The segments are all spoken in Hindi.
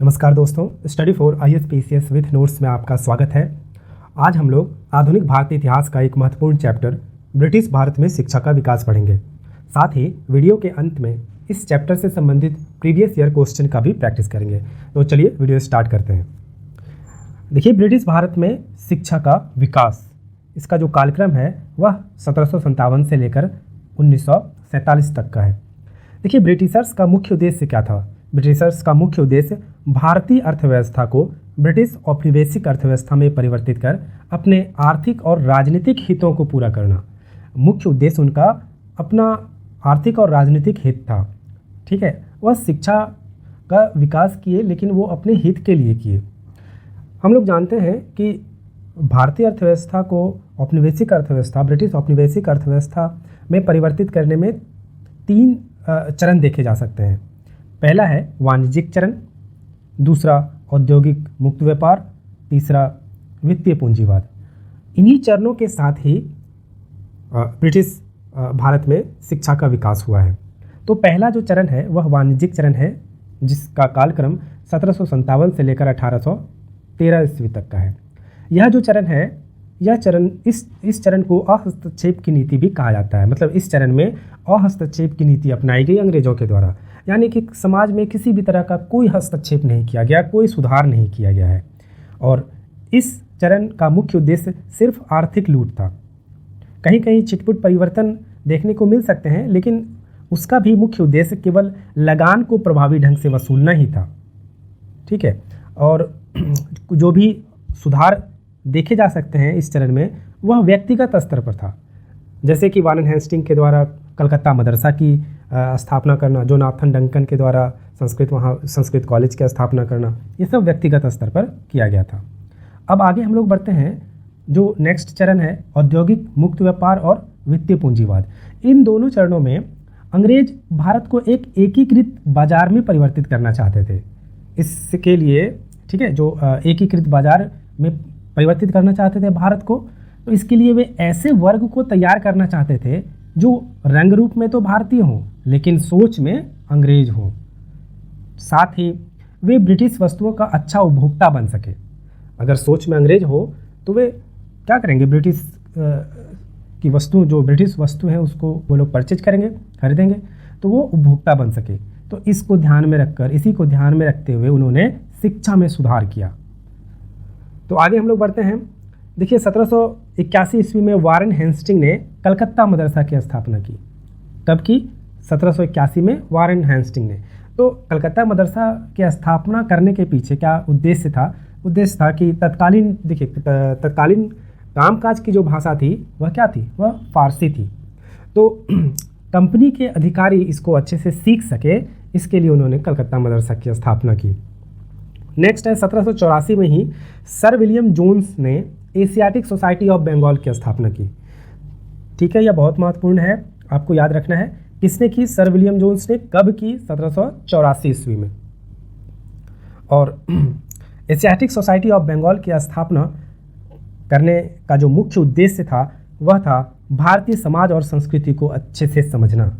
नमस्कार दोस्तों, study for IAS-PCS with notes में आपका स्वागत है। आज हम लोग आधुनिक भारतीय इतिहास का एक महत्वपूर्ण चैप्टर ब्रिटिश भारत में शिक्षा का विकास पढ़ेंगे। साथ ही वीडियो के अंत में इस चैप्टर से संबंधित प्रीवियस ईयर क्वेश्चन का भी प्रैक्टिस करेंगे। तो चलिए वीडियो स्टार्ट करते हैं। देखिए, ब्रिटिश भारत में शिक्षा का विकास, इसका जो कालक्रम है वह 1757 से लेकर 1947 तक का है। देखिए, ब्रिटिशर्स का मुख्य उद्देश्य क्या था? ब्रिटिशर्स का मुख्य उद्देश्य भारतीय अर्थव्यवस्था को ब्रिटिश औपनिवेशिक अर्थव्यवस्था में परिवर्तित कर अपने आर्थिक और राजनीतिक हितों को पूरा करना। मुख्य उद्देश्य उनका अपना आर्थिक और राजनीतिक हित था। ठीक है, वह शिक्षा का विकास किए, लेकिन वो अपने हित के लिए किए। हम लोग जानते हैं कि भारतीय अर्थव्यवस्था को औपनिवेशिक अर्थव्यवस्था, ब्रिटिश औपनिवेशिक अर्थव्यवस्था में परिवर्तित करने में 3 चरण देखे जा सकते हैं। पहला है वाणिज्यिक चरण, दूसरा औद्योगिक मुक्त व्यापार, तीसरा वित्तीय पूंजीवाद। इन्हीं चरणों के साथ ही ब्रिटिश भारत में शिक्षा का विकास हुआ है। तो पहला जो चरण है वह वाणिज्यिक चरण है, जिसका कालक्रम 1757 से लेकर 1813 ईस्वी तक का है। यह जो चरण है, यह चरण इस चरण को अहस्तक्षेप की नीति भी कहा जाता है। मतलब इस चरण में अहस्तक्षेप की नीति अपनाई गई अंग्रेजों के द्वारा, यानी कि समाज में किसी भी तरह का कोई हस्तक्षेप नहीं किया गया, कोई सुधार नहीं किया गया है। और इस चरण का मुख्य उद्देश्य सिर्फ आर्थिक लूट था। कहीं कहीं छिटपुट परिवर्तन देखने को मिल सकते हैं, लेकिन उसका भी मुख्य उद्देश्य केवल लगान को प्रभावी ढंग से वसूलना ही था। ठीक है, और जो भी सुधार देखे जा सकते हैं इस चरण में, वह व्यक्तिगत स्तर पर था। जैसे कि वारेन हेस्टिंग के द्वारा कलकत्ता मदरसा की स्थापना करना, जोनाथन डंकन के द्वारा संस्कृत कॉलेज की स्थापना करना, ये सब व्यक्तिगत स्तर पर किया गया था। अब आगे हम लोग बढ़ते हैं। जो नेक्स्ट चरण है औद्योगिक मुक्त व्यापार और वित्तीय पूंजीवाद। इन दोनों चरणों में अंग्रेज भारत को एक एकीकृत बाजार में परिवर्तित करना चाहते थे। इसके लिए, ठीक है, जो एकीकृत बाजार में परिवर्तित करना चाहते थे भारत को, तो इसके लिए वे ऐसे वर्ग को तैयार करना चाहते थे जो रंग रूप में तो भारतीय हों, लेकिन सोच में अंग्रेज हों। साथ ही वे ब्रिटिश वस्तुओं का अच्छा उपभोक्ता बन सके। अगर सोच में अंग्रेज हो तो वे क्या करेंगे? ब्रिटिश की वस्तु, जो ब्रिटिश वस्तु है, उसको वो लोग परचेज करेंगे, खरीदेंगे, तो वो उपभोक्ता बन सके। तो इसको ध्यान में रखकर, इसी को ध्यान में रखते हुए उन्होंने शिक्षा में सुधार किया। तो आगे हम लोग बढ़ते हैं। देखिए, 1781 ईस्वी में वारेन हेस्टिंग ने कलकत्ता मदरसा की स्थापना की। कब की? 1781 में वारेन हेस्टिंग ने। तो कलकत्ता मदरसा की स्थापना करने के पीछे क्या उद्देश्य था? उद्देश्य था कि तत्कालीन कामकाज की जो भाषा थी वह क्या थी? वह फारसी थी। तो कंपनी के अधिकारी इसको अच्छे से सीख सके, इसके लिए उन्होंने कलकत्ता मदरसा की स्थापना की। नेक्स्ट है 1784 में ही सर विलियम जोन्स ने एशियाटिक सोसाइटी ऑफ बंगाल की स्थापना की। ठीक है, यह बहुत महत्वपूर्ण है, आपको याद रखना है। किसने की? सर विलियम जोन्स ने। कब की? 1784 ईस्वी में। और एशियाटिक सोसाइटी ऑफ बंगाल की स्थापना करने का जो मुख्य उद्देश्य था वह था भारतीय समाज और संस्कृति को अच्छे से समझना।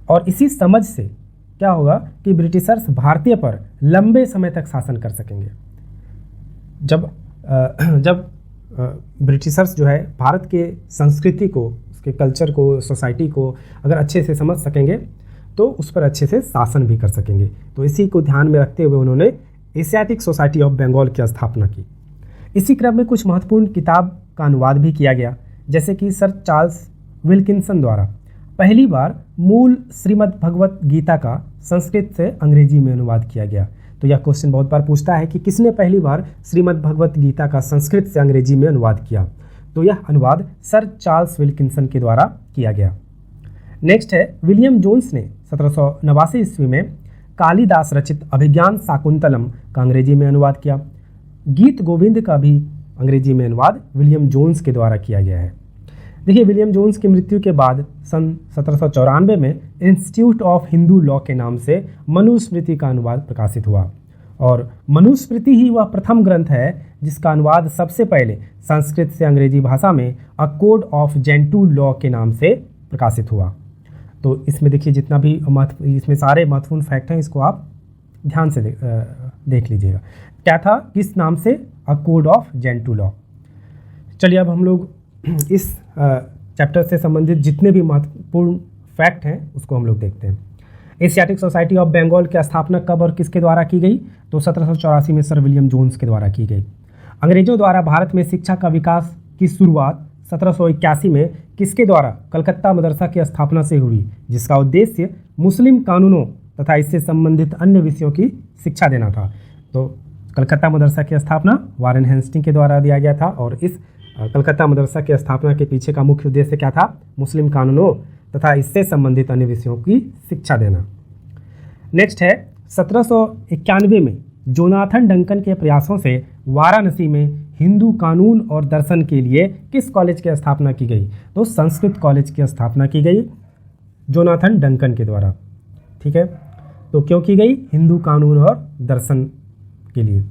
और इसी समझ से क्या होगा कि ब्रिटिशर्स भारतीय पर लंबे समय तक शासन कर सकेंगे। जब ब्रिटिशर्स जो है भारत के संस्कृति को, उसके कल्चर को, सोसाइटी को अगर अच्छे से समझ सकेंगे तो उस पर अच्छे से शासन भी कर सकेंगे। तो इसी को ध्यान में रखते हुए उन्होंने एशियाटिक सोसाइटी ऑफ बंगाल की स्थापना की। इसी क्रम में कुछ महत्वपूर्ण किताब का अनुवाद भी किया गया, जैसे कि सर चार्ल्स विल्किंसन द्वारा पहली बार मूल श्रीमद् भगवत गीता का संस्कृत से अंग्रेजी में अनुवाद किया गया। तो यह क्वेश्चन बहुत बार पूछता है कि किसने पहली बार श्रीमद् भगवत गीता का संस्कृत से अंग्रेजी में अनुवाद किया? तो यह अनुवाद सर चार्ल्स विल्किंसन के द्वारा किया गया। नेक्स्ट है विलियम जोन्स ने 1789 ईस्वी में कालिदास रचित अभिज्ञान शाकुंतलम का अंग्रेजी में अनुवाद किया। गीत गोविंद का भी अंग्रेजी में अनुवाद विलियम जोन्स के द्वारा किया गया है। देखिए, विलियम जोन्स की मृत्यु के बाद सन 1794 में इंस्टीट्यूट ऑफ हिंदू लॉ के नाम से मनुस्मृति का अनुवाद प्रकाशित हुआ। और मनुस्मृति ही वह प्रथम ग्रंथ है जिसका अनुवाद सबसे पहले संस्कृत से अंग्रेजी भाषा में a code of Gentoo law के नाम से प्रकाशित हुआ। तो इसमें देखिए, जितना भी इसमें सारे महत्वपूर्ण फैक्ट हैं, इसको आप ध्यान से देख लीजिएगा। क्या था, किस नाम से, a code of Gentoo law. चलिए अब हम लोग इस चैप्टर से संबंधित जितने भी महत्वपूर्ण फैक्ट हैं उसको हम लोग देखते हैं। एशियाटिक सोसाइटी ऑफ बंगाल की स्थापना कब और किसके द्वारा की गई? तो 1784 में सर विलियम जोन्स के द्वारा की गई। अंग्रेजों द्वारा भारत में शिक्षा का विकास की शुरुआत 1781 में किसके द्वारा? कलकत्ता मदरसा की स्थापना से हुई, जिसका उद्देश्य मुस्लिम कानूनों तथा इससे संबंधित अन्य विषयों की शिक्षा देना था। तो कलकत्ता मदरसा की स्थापना वारेन हेस्टिंग के द्वारा दिया गया था और इस कलकत्ता मदरसा की स्थापना के पीछे का मुख्य उद्देश्य क्या था? मुस्लिम कानूनों तथा इससे संबंधित अन्य विषयों की शिक्षा देना। नेक्स्ट है 1791 में जोनाथन डंकन के प्रयासों से वाराणसी में हिंदू कानून और दर्शन के लिए किस कॉलेज की स्थापना की गई? तो संस्कृत कॉलेज की स्थापना की गई जोनाथन डंकन के द्वारा। ठीक है, तो क्यों की गई? हिंदू कानून और दर्शन के लिए।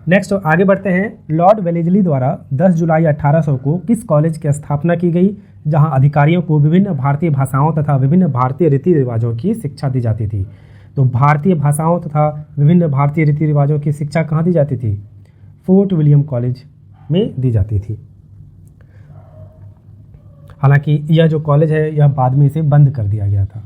नेक्स्ट आगे बढ़ते हैं। लॉर्ड वेलेस्ली द्वारा 10 जुलाई 1800 को किस कॉलेज की स्थापना की गई, जहां अधिकारियों को विभिन्न भारतीय भाषाओं तथा विभिन्न भारतीय रीति रिवाजों की शिक्षा दी जाती थी? तो भारतीय भाषाओं तथा विभिन्न भारतीय रीति रिवाजों की शिक्षा कहाँ दी जाती थी? फोर्ट विलियम कॉलेज में दी जाती थी। हालांकि यह जो कॉलेज है यह बाद में इसे बंद कर दिया गया था।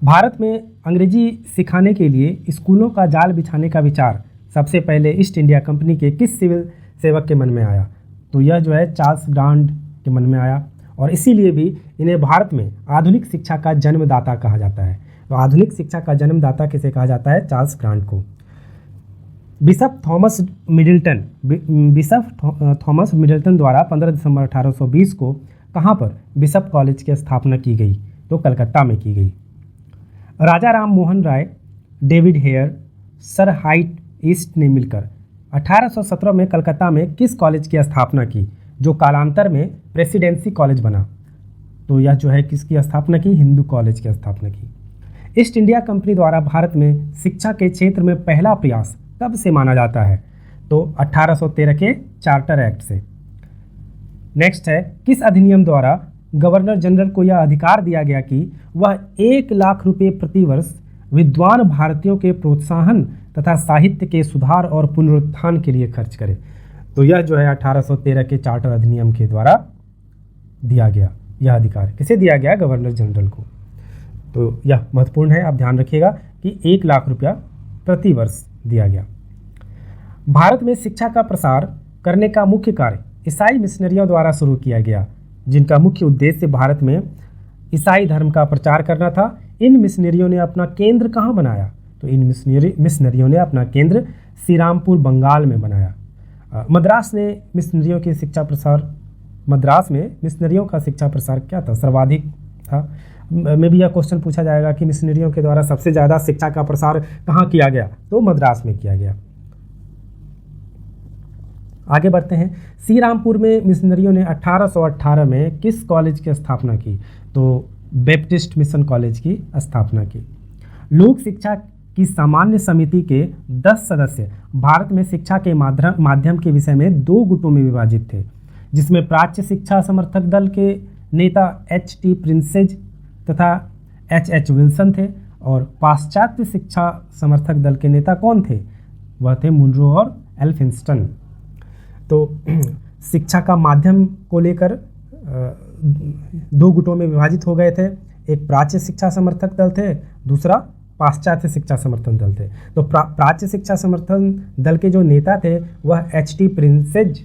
भारत में अंग्रेजी सिखाने के लिए स्कूलों का जाल बिछाने का विचार सबसे पहले ईस्ट इंडिया कंपनी के किस सिविल सेवक के मन में आया? तो यह जो है चार्ल्स ग्रांट के मन में आया और इसीलिए भी इन्हें भारत में आधुनिक शिक्षा का जन्मदाता कहा जाता है। तो आधुनिक शिक्षा का जन्मदाता किसे कहा जाता है? चार्ल्स ग्रांट को। बिशप थॉमस मिडल्टन द्वारा 15 दिसंबर 1820 को कहाँ पर बिशप कॉलेज की स्थापना की गई? तो कलकत्ता में की गई। Raja Ram Mohan Roy, David Hare, sir Hyde East ने मिलकर 1817 में कलकत्ता में किस कॉलेज की स्थापना की, जो कालांतर में प्रेसिडेंसी कॉलेज बना? तो यह जो है किसकी स्थापना की? हिंदू कॉलेज की स्थापना की। ईस्ट इंडिया कंपनी द्वारा भारत में शिक्षा के क्षेत्र में पहला प्रयास कब से माना जाता है? तो 1813 के चार्टर एक्ट से। नेक्स्ट है, किस अधिनियम द्वारा गवर्नर जनरल को यह अधिकार दिया गया कि वह 1 लाख रुपए प्रति वर्ष विद्वान भारतीयों के प्रोत्साहन तथा साहित्य के सुधार और पुनरुत्थान के लिए खर्च करे? तो यह जो है 1813 के चार्टर अधिनियम के द्वारा दिया गया। यह अधिकार किसे दिया गया? गवर्नर जनरल को। तो यह महत्वपूर्ण है, आप ध्यान रखिएगा कि 1 लाख रुपया प्रति वर्ष दिया गया। भारत में शिक्षा का प्रसार करने का मुख्य कार्य ईसाई मिशनरियों द्वारा शुरू किया गया, जिनका मुख्य उद्देश्य भारत में ईसाई धर्म का प्रचार करना था। इन मिशनरियों ने अपना केंद्र कहाँ बनाया? तो इन मिशनरियों ने अपना केंद्र श्रीरामपुर बंगाल में बनाया। मद्रास में मिशनरियों का शिक्षा प्रसार क्या था? सर्वाधिक था। में भी यह क्वेश्चन पूछा जाएगा कि मिशनरियों के द्वारा सबसे ज़्यादा शिक्षा का प्रसार कहाँ किया गया? तो मद्रास में किया गया। आगे बढ़ते हैं। श्रीरामपुर में मिशनरियों ने 1818 में किस कॉलेज की स्थापना की? तो बैप्टिस्ट मिशन कॉलेज की स्थापना की। लोक शिक्षा की सामान्य समिति के 10 सदस्य भारत में शिक्षा के माध्यम के विषय में 2 गुटों में विभाजित थे, जिसमें प्राच्य शिक्षा समर्थक दल के नेता H.T. प्रिंसेज तथा H.H. विल्सन थे और पाश्चात्य शिक्षा समर्थक दल के नेता कौन थे? वह थे मुनरो और एल्फिंस्टन। तो शिक्षा का माध्यम को लेकर 2 गुटों में विभाजित हो गए थे। एक प्राच्य शिक्षा समर्थक दल थे, दूसरा पाश्चात्य शिक्षा समर्थन दल थे। तो प्राच्य शिक्षा समर्थन दल के जो नेता थे वह H.T. प्रिंसेज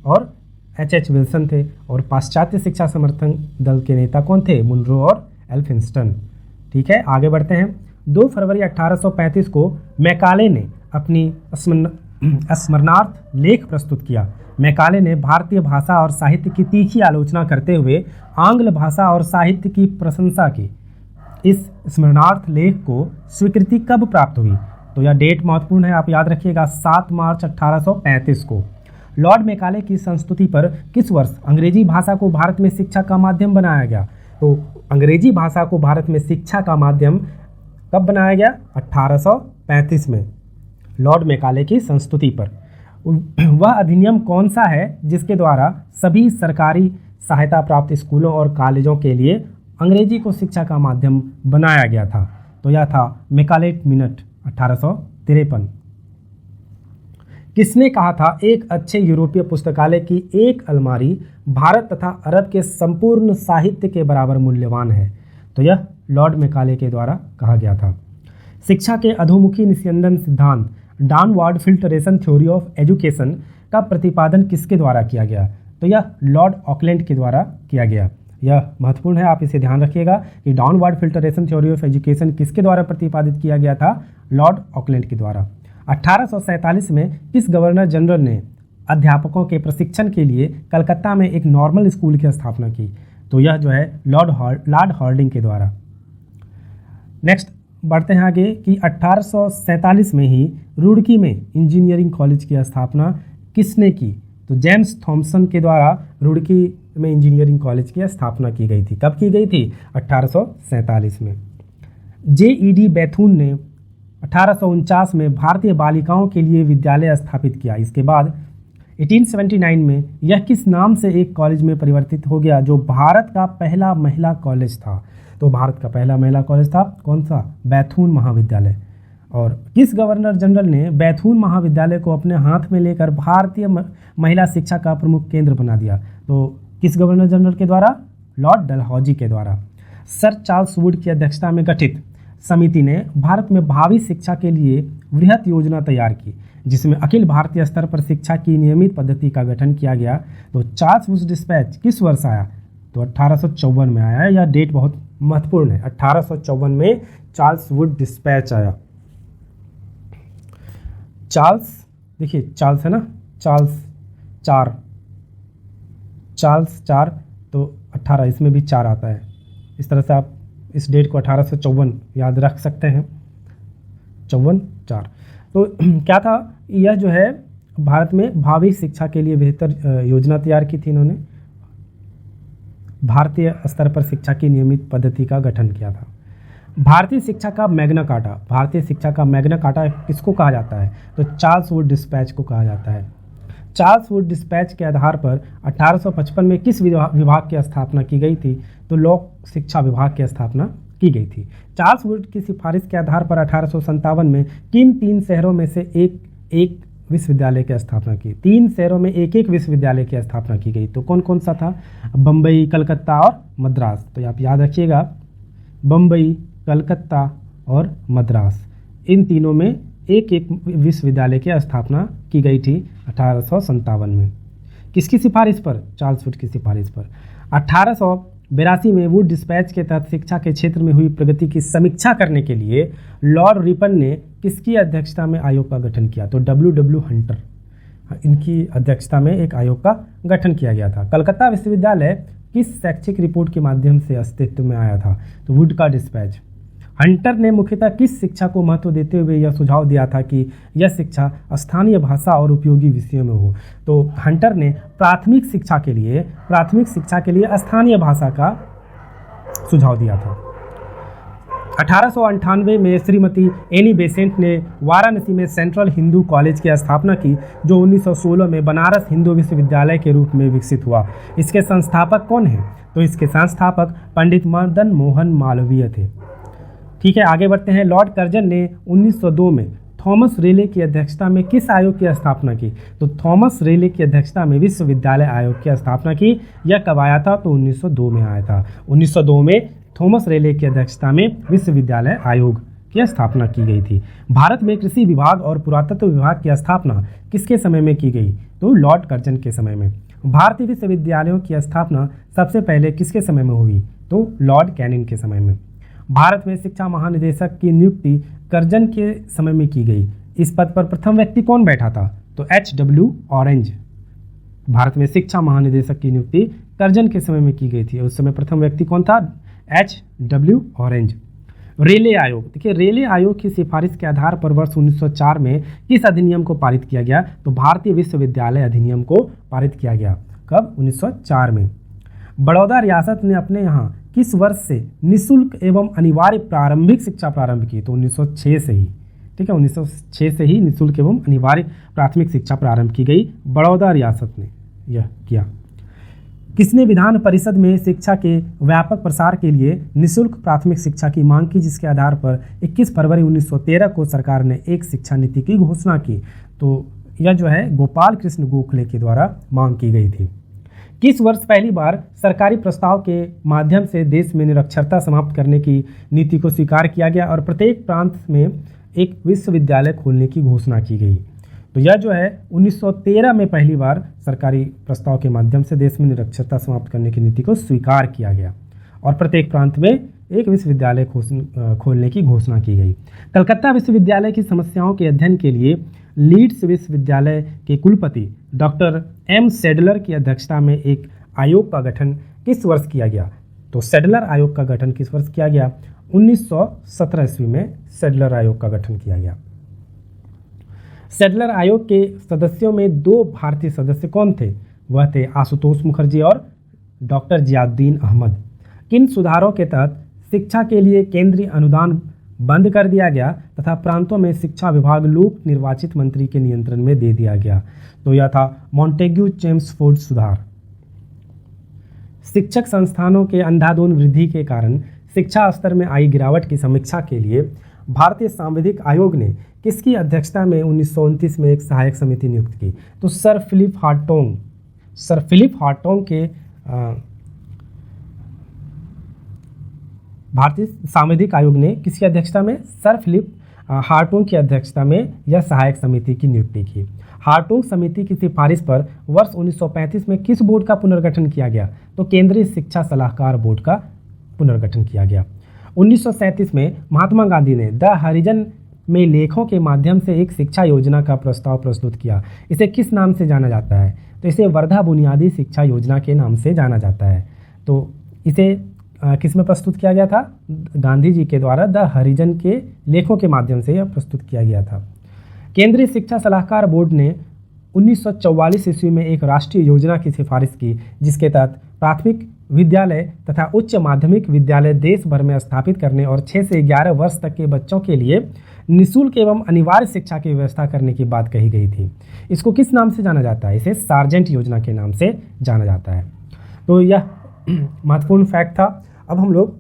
और H.H. विल्सन थे और पाश्चात्य शिक्षा समर्थन दल के नेता कौन थे? मुनरो और एल्फिंस्टन। ठीक है, आगे बढ़ते हैं। 2 फरवरी 1835 को मैकाले ने अपनी स्मरणार्थ लेख प्रस्तुत किया। मैकाले ने भारतीय भाषा और साहित्य की तीखी आलोचना करते हुए आंग्ल भाषा और साहित्य की प्रशंसा की। इस स्मरणार्थ लेख को स्वीकृति कब प्राप्त हुई? तो यह डेट महत्वपूर्ण है, आप याद रखिएगा, 7 मार्च 1835 को। लॉर्ड मैकाले की संस्तुति पर किस वर्ष अंग्रेजी भाषा को भारत में शिक्षा का माध्यम बनाया गया? तो अंग्रेजी भाषा को भारत में शिक्षा का माध्यम कब बनाया गया? 1835 में लॉर्ड मैकाले की संस्तुति पर। वह अधिनियम कौन सा है जिसके द्वारा सभी सरकारी सहायता प्राप्त स्कूलों और कॉलेजों के लिए अंग्रेजी को शिक्षा का माध्यम बनाया गया था? तो यह था मैकाले मिनट 1853। किसने कहा था एक अच्छे यूरोपीय पुस्तकालय की एक अलमारी भारत तथा अरब के संपूर्ण साहित्य के बराबर मूल्यवान है? तो यह लॉर्ड मैकाले के द्वारा कहा गया था। शिक्षा के अधोमुखी निस्यंदन सिद्धांत downward filtration theory of education का प्रतिपादन किसके द्वारा किया गया? तो यह लॉर्ड ऑकलैंड के द्वारा किया गया। यह महत्वपूर्ण है, आप इसे ध्यान रखिएगा कि downward filtration theory of education किसके द्वारा प्रतिपादित किया गया था? लॉर्ड ऑकलैंड के द्वारा। 1847 में किस गवर्नर जनरल ने अध्यापकों के प्रशिक्षण के लिए कलकत्ता में एक नॉर्मल स्कूल की स्थापना की? तो यह जो है लॉर्ड हार्डिंग के द्वारा। नेक्स्ट बढ़ते हैं आगे कि 1847 में ही रुड़की में इंजीनियरिंग कॉलेज की स्थापना किसने की? तो जेम्स थॉमसन के द्वारा रुड़की में इंजीनियरिंग कॉलेज की स्थापना की गई थी। कब की गई थी? 1847 में। J.E.D. बैथून ने 1849 में भारतीय बालिकाओं के लिए विद्यालय स्थापित किया। इसके बाद 1879 में यह किस नाम से एक कॉलेज में परिवर्तित हो गया जो भारत का पहला महिला कॉलेज था? तो भारत का पहला महिला कॉलेज था कौन सा? बैथून महाविद्यालय। और किस गवर्नर जनरल ने बैथून महाविद्यालय को अपने हाथ में लेकर भारतीय महिला शिक्षा का प्रमुख केंद्र बना दिया? तो किस गवर्नर जनरल के द्वारा? लॉर्ड डलहौजी के द्वारा। सर चार्ल्स वुड की अध्यक्षता में गठित समिति ने भारत में भावी शिक्षा के लिए वृहद योजना तैयार की जिसमें अखिल भारतीय स्तर पर शिक्षा की नियमित पद्धति का गठन किया गया। तो चार्ल्स वुड डिस्पैच किस वर्ष आया? तो 1854 में आया। यह डेट बहुत महत्वपूर्ण है। 1854 में चार्ल्स वुड डिस्पैच आया। चार्ल्स, देखिए चार्ल्स है ना, चार्ल्स 4 तो 18, इसमें भी 4 आता है। इस तरह से आप इस डेट को 1854 याद रख सकते हैं। 54 4 तो क्या था? यह जो है भारत में भावी शिक्षा के लिए बेहतर योजना तैयार की थी इन्होंने। भारतीय स्तर पर शिक्षा की नियमित पद्धति का गठन किया था। भारतीय शिक्षा का मैग्ना कार्टा किसको कहा जाता है? तो चार्ल्स वुड डिस्पैच को कहा जाता है। चार्ल्स वुड डिस्पैच के आधार पर 1855 में किस विभाग की स्थापना की गई थी? तो लोक शिक्षा विभाग की स्थापना की गई थी। चार्ल्स वुड की सिफारिश के आधार पर 1857 में किन 3 शहरों में से एक विश्वविद्यालय की स्थापना की? 3 शहरों में एक विश्वविद्यालय की स्थापना की गई। तो कौन कौन सा था? बम्बई, कलकत्ता और मद्रास। तो आप याद रखिएगा, बम्बई, कलकत्ता और मद्रास, इन तीनों में एक विश्वविद्यालय की स्थापना की गई थी 1857 में। किसकी सिफारिश पर? चार्ल्स वुड की सिफारिश पर। 1882 में वुड डिस्पैच के तहत शिक्षा के क्षेत्र में हुई प्रगति की समीक्षा करने के लिए लॉर्ड रिपन ने किसकी अध्यक्षता में आयोग का गठन किया? तो W. हंटर, इनकी अध्यक्षता में एक आयोग का गठन किया गया था। कलकत्ता विश्वविद्यालय किस शैक्षिक रिपोर्ट के माध्यम से अस्तित्व में आया था? तो वुड का डिस्पैच। हंटर ने मुख्यतः किस शिक्षा को महत्व देते हुए यह सुझाव दिया था कि यह शिक्षा स्थानीय भाषा और उपयोगी विषयों में हो? तो हंटर ने प्राथमिक शिक्षा के लिए स्थानीय भाषा का सुझाव दिया था। 1898 में श्रीमती एनी बेसेंट ने वाराणसी में सेंट्रल हिंदू कॉलेज की स्थापना की जो 1916 में बनारस हिंदू विश्वविद्यालय के रूप में विकसित हुआ। इसके संस्थापक कौन हैं? तो इसके संस्थापक पंडित मदन मोहन मालवीय थे। ठीक है, आगे बढ़ते हैं। लॉर्ड कर्जन ने 1902 में थॉमस रेले की अध्यक्षता में किस आयोग की स्थापना की? तो थॉमस रेले की अध्यक्षता में विश्वविद्यालय आयोग की स्थापना की। यह कब आया था? तो 1902 में आया था। 1902 में थॉमस रेले की अध्यक्षता में विश्वविद्यालय आयोग की स्थापना की गई थी। भारत में कृषि विभाग और पुरातत्व विभाग की स्थापना किसके समय में की गई? तो लॉर्ड कर्जन के समय में। भारतीय विश्वविद्यालयों की स्थापना सबसे पहले किसके समय में हुई? तो लॉर्ड कैनिंग के समय में। भारत में शिक्षा महानिदेशक की नियुक्ति कर्जन के समय में की गई। इस पद पर प्रथम व्यक्ति कौन बैठा था? तो H.W. ऑरेंज। भारत में शिक्षा महानिदेशक की नियुक्ति कर्जन के समय में की गई थी। उस समय प्रथम व्यक्ति कौन था? H.W. ऑरेंज। रेले आयोग, देखिए रेले आयोग की सिफारिश के आधार पर वर्ष 1904 में किस अधिनियम को पारित किया गया? तो भारतीय विश्वविद्यालय अधिनियम को पारित किया गया। कब? 1904 में। बड़ौदा रियासत ने अपने यहाँ किस वर्ष से निःशुल्क एवं अनिवार्य प्रारंभिक शिक्षा प्रारंभ की? तो 1906 से ही। ठीक है, 1906 से ही निःशुल्क एवं अनिवार्य प्राथमिक शिक्षा प्रारंभ की गई। बड़ौदा रियासत ने यह किया। किसने विधान परिषद में शिक्षा के व्यापक प्रसार के लिए निःशुल्क प्राथमिक शिक्षा की मांग की, जिसके आधार पर 21 फरवरी 1913 को सरकार ने एक शिक्षा नीति की घोषणा की। तो यह जो है गोपाल कृष्ण गोखले के द्वारा मांग की गई थी। किस वर्ष पहली बार सरकारी प्रस्ताव के माध्यम से देश में निरक्षरता समाप्त करने की नीति को स्वीकार किया गया और प्रत्येक प्रांत में एक विश्वविद्यालय खोलने की घोषणा की गई? तो यह जो है 1913 में पहली बार सरकारी प्रस्ताव के माध्यम से देश में निरक्षरता समाप्त करने की नीति को स्वीकार किया गया और प्रत्येक प्रांत में एक विश्वविद्यालय खोलने की घोषणा की गई। कलकत्ता विश्वविद्यालय की समस्याओं के अध्ययन के लिए लीड्स विश्वविद्यालय के कुलपति डॉक्टर एम सेडलर की अध्यक्षता में एक आयोग का गठन किस वर्ष किया गया? तो सेडलर आयोग का गठन किस वर्ष किया गया? 1917 ईस्वी में सेडलर आयोग का गठन किया गया। सेडलर आयोग के सदस्यों में 2 भारतीय सदस्य कौन थे? वह थे आशुतोष मुखर्जी और डॉक्टर जियाउद्दीन अहमद। किन सुधारों के तहत शिक्षा के लिए केंद्रीय अनुदान बंद कर दिया गया तथा प्रांतों में शिक्षा विभाग लोक निर्वाचित मंत्री के नियंत्रण में दे दिया गया? तो यह था मॉन्टेग्यू चेम्सफोर्ड सुधार। शिक्षक संस्थानों के अंधाधुंध वृद्धि के कारण शिक्षा स्तर में आई गिरावट की समीक्षा के लिए भारतीय सांविधिक आयोग ने किसकी अध्यक्षता में 1929 में एक सहायक समिति नियुक्त की? तो सर फिलिप हार्टोंग के भारतीय सांविधिक आयोग ने किसकी अध्यक्षता में? सर फिलिप हार्टोंग की अध्यक्षता में यह सहायक समिति की नियुक्ति की। हार्टोंग समिति की सिफारिश पर वर्ष 1935 में किस बोर्ड का पुनर्गठन किया गया? तो केंद्रीय शिक्षा सलाहकार बोर्ड का पुनर्गठन किया गया। 1937 में महात्मा गांधी ने द हरिजन में लेखों के माध्यम से एक शिक्षा योजना का प्रस्ताव प्रस्तुत किया। इसे किस नाम से जाना जाता है? तो इसे वर्धा बुनियादी शिक्षा योजना के नाम से जाना जाता है। तो इसे किस में प्रस्तुत किया गया था? गांधी जी के द्वारा द हरिजन के लेखों के माध्यम से यह प्रस्तुत किया गया था। केंद्रीय शिक्षा सलाहकार बोर्ड ने 1944 ईस्वी में एक राष्ट्रीय योजना की सिफारिश की, जिसके तहत प्राथमिक विद्यालय तथा उच्च माध्यमिक विद्यालय देश भर में स्थापित करने और 6 से 11 वर्ष तक के बच्चों के लिए निःशुल्क एवं अनिवार्य शिक्षा की व्यवस्था करने की बात कही गई थी। इसको किस नाम से जाना जाता है? इसे सार्जेंट योजना के नाम से जाना जाता है। तो यह महत्वपूर्ण फैक्ट था। अब हम लोग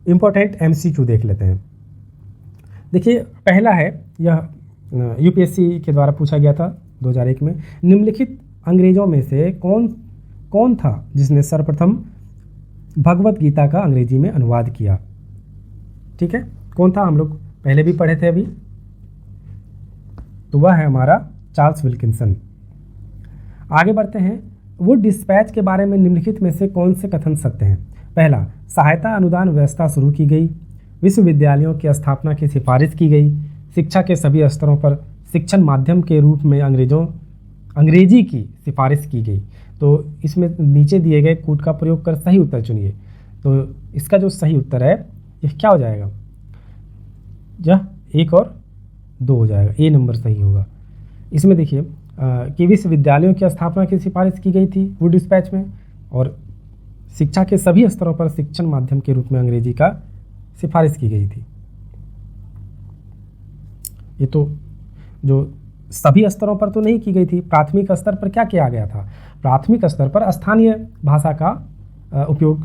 इम्पोर्टेंट MCQ देख लेते हैं। देखिए, पहला है, यह UPSC के द्वारा पूछा गया था 2001 में। निम्नलिखित अंग्रेजों में से कौन था जिसने सर्वप्रथम भगवत गीता का अंग्रेजी में अनुवाद किया? ठीक है, कौन था? हम लोग पहले भी पढ़े थे अभी। तो वह है हमारा चार्ल्स विल्किंसन। आगे बढ़ते हैं। वुड डिस्पैच के बारे में निम्नलिखित में से कौन से कथन सत्य हैं? पहला, सहायता अनुदान व्यवस्था शुरू की गई, विश्वविद्यालयों की स्थापना की सिफारिश की गई, शिक्षा के सभी स्तरों पर शिक्षण माध्यम के रूप में अंग्रेजी की सिफारिश की गई। तो इसमें नीचे दिए गए कूट का प्रयोग कर सही उत्तर चुनिए। तो इसका जो सही उत्तर है यह क्या हो जाएगा? यह 1 और 2 हो जाएगा। ए नंबर सही होगा। इसमें देखिए कि विश्वविद्यालयों की स्थापना की सिफारिश की गई थी वुड डिस्पैच में, और शिक्षा के सभी स्तरों पर शिक्षण माध्यम के रूप में अंग्रेजी का सिफारिश की गई थी। ये तो जो सभी स्तरों पर तो नहीं की गई थी। प्राथमिक स्तर पर क्या किया गया था? प्राथमिक स्तर पर स्थानीय भाषा का उपयोग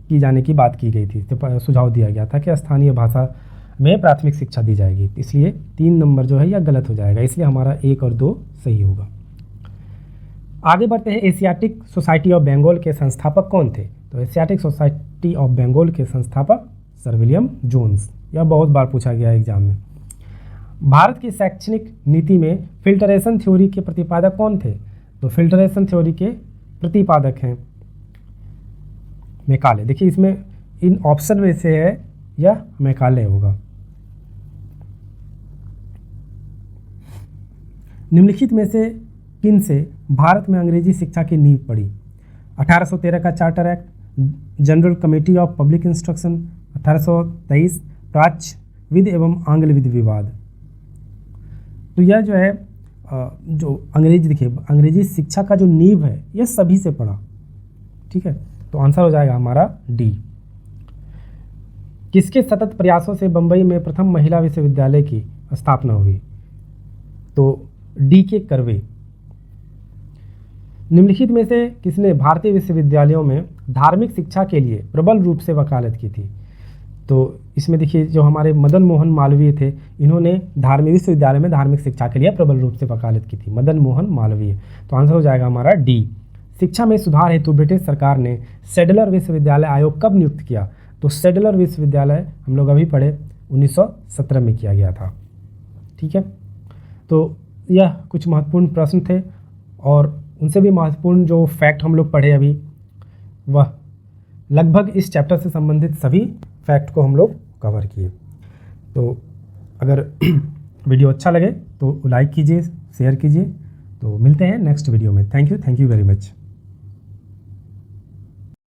की जाने की बात की गई थी। तो सुझाव दिया गया था कि स्थानीय भाषा में प्राथमिक शिक्षा दी जाएगी। इसलिए 3 नंबर जो है यह गलत हो जाएगा। इसलिए हमारा 1 और 2 सही होगा। आगे बढ़ते हैं। एशियाटिक सोसाइटी ऑफ बंगाल के संस्थापक कौन थे? तो एशियाटिक सोसाइटी ऑफ बंगाल के संस्थापक सर विलियम जोन्स। यह बहुत बार पूछा गया है एग्जाम में। भारत की शैक्षणिक नीति में फिल्टरेशन थ्योरी के प्रतिपादक कौन थे? तो फिल्टरेशन थ्योरी के प्रतिपादक हैं मैकाले। देखिए, इसमें इन ऑप्शन में से है यह मैकाले होगा। निम्नलिखित में से किन से भारत में अंग्रेजी शिक्षा की नींव पड़ी? 1813 का charter act, general committee of public instruction, 1823 प्राच्य विधि एवं आंग्ल विधि विवाद। तो यह जो है जो अंग्रेजी, देखिए अंग्रेजी शिक्षा का जो नींव है यह सभी से पड़ा। ठीक है, तो आंसर हो जाएगा हमारा डी। किसके सतत प्रयासों से बंबई में प्रथम महिला विश्वविद्यालय की स्थापना हुई? तो डी के कर्वे। निम्नलिखित में से किसने भारतीय विश्वविद्यालयों में धार्मिक शिक्षा के लिए प्रबल रूप से वकालत की थी? तो इसमें देखिए जो हमारे मदन मोहन मालवीय थे, इन्होंने धार्मिक विश्वविद्यालय में धार्मिक शिक्षा के लिए प्रबल रूप से वकालत की थी, मदन मोहन मालवीय। तो आंसर हो जाएगा हमारा डी। शिक्षा में सुधार हेतु ब्रिटिश सरकार ने सैडलर विश्वविद्यालय आयोग कब नियुक्त किया? तो सैडलर विश्वविद्यालय हम लोग अभी पढ़े 1917 में किया गया था। ठीक है, तो यह कुछ महत्वपूर्ण प्रश्न थे और उनसे भी महत्वपूर्ण जो फैक्ट हम लोग पढ़े अभी, वह लगभग इस चैप्टर से संबंधित सभी फैक्ट को हम लोग कवर किए। तो अगर वीडियो अच्छा लगे तो लाइक कीजिए, शेयर कीजिए। तो मिलते हैं नेक्स्ट वीडियो में। Thank you very much.